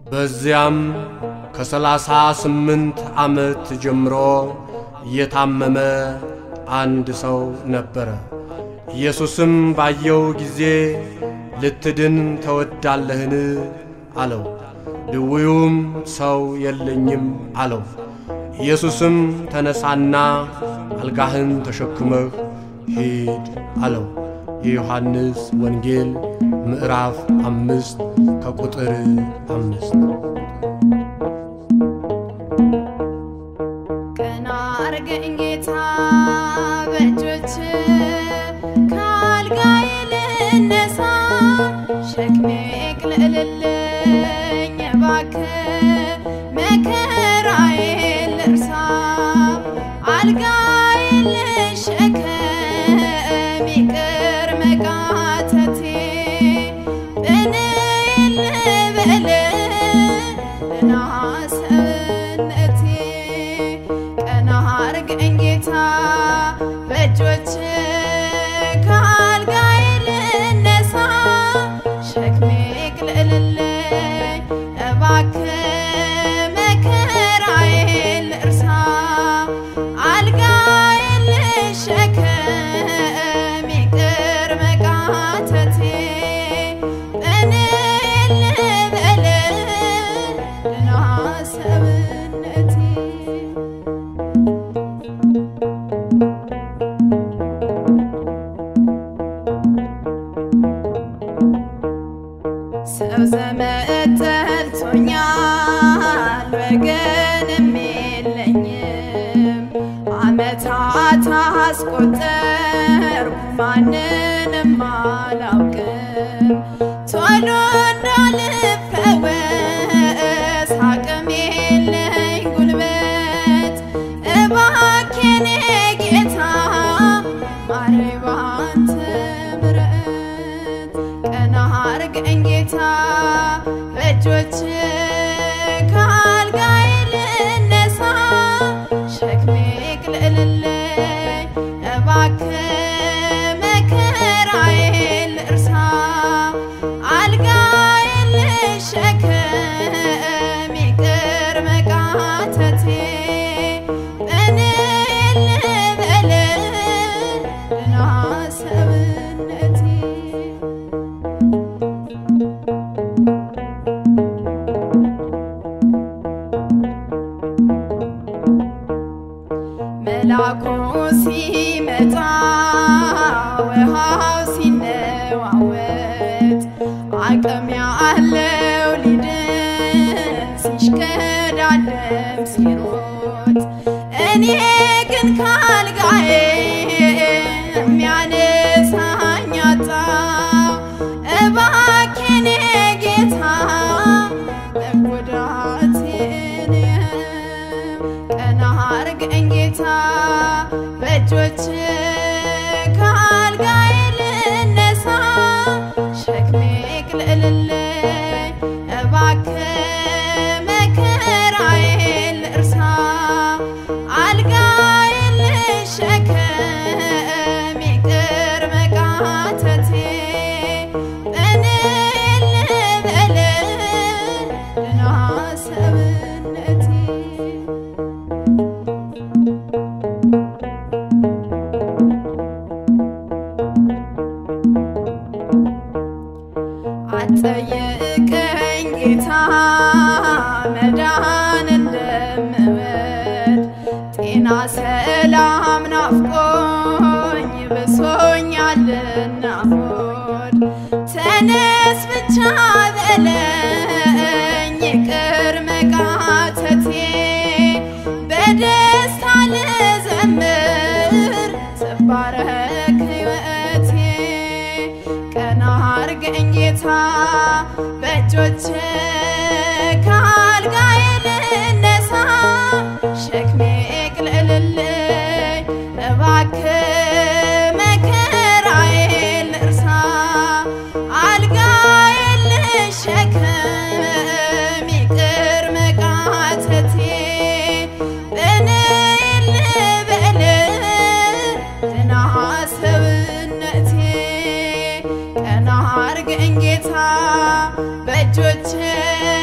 በዚያም ከ38 ዓመት ጀምሮ የታመመ አንድ ሰው ነበረ። ኢየሱስም ባየው ጊዜ ልትድን ተወዳለህን አለው። ድውዩም ሰው የለኝም አለው። ኢየሱስም ተነሳና አልጋህን ተሸክመህ ሂድ አለው። የዮሐንስ ወንጌል ምዕራፍ 5 ከቁጥር 5። ቀና አርገኝ ጌታ በእጆች ካልጋዬ ልነሳ ሸክሜ ቅልልልኝ እባክህ መከራዬን ልርሳ አልጋዬን ልሸከም ይቅር መቃተቴ እኔ ልበል ሰውነቴ ቀና አርገኝ ጌታ በእጆች ካልጋዬ ልነሳ ሸክሜ ቅልልልኝ እባክህ መከራዬን ልርሳ አልጋዬን ልሸከም ይቅር መቃተቴ እኔ ልበል ሰውነቴ ሰው ዘመድ ጠልቶኛል ወገንም የለኝም ዓመታት አስቆጠርኩ ማንንም አላውቅም ቶሎ እንዳልፈወስ አቅም የለኝ ጉልበት እባክህ ጌታ ማረኝ ባንተ ምሕረት ቀና አርገኝ ጌታ በእጆች ካልጋዬ ልነሳ ሸክሜ ቅልልልኝ እባክህ መከራዬን ልርሳ አልጋዬን ልሸከም ይቅር መቃተቴ እኔ ልበል ሰውነቴ መላኩ ሲመጣ ውሃው ሲነዋወጥ አቅም ያለው ሊድን ሲሽከዳደም ሲሮጥ እኔ ግን ካልጋዬ የሚያነሳኝ አጣሁ እባክህ ጌታ መጎዳቴን ቀና አርገኝ ጌታ በእጆች ካልጋዬ ልነሳ ሸክሜ ቅልልልኝ እባክህ መከራዬን ልርሳ አልጋዬን ልሸከም ይቅር መቃተቴ እኔ ልበል ሰውነቴ አትጠይቀኝ ጌታ መዳን እንደምወድ ጤና ሰላም ናፍቆኝ ብሶኛልና ሆድ ተነስ ብቻ በለኝ ይቅር መቃተቴ በደስታ ልዘምር ትባረክ ሕይወቴ ቀና አርገኝ ጌታ በእጆች ካልጋዬ ልነሳ ሸክሜ ቅልልልኝ እባክህ መከራዬን ልርሳ አልጋዬን ልሸከም ይቅር መቃተቴ እኔ ልበል ሰውነቴ ቀና አርገኝ ጌታ በእጆች ልጆቼ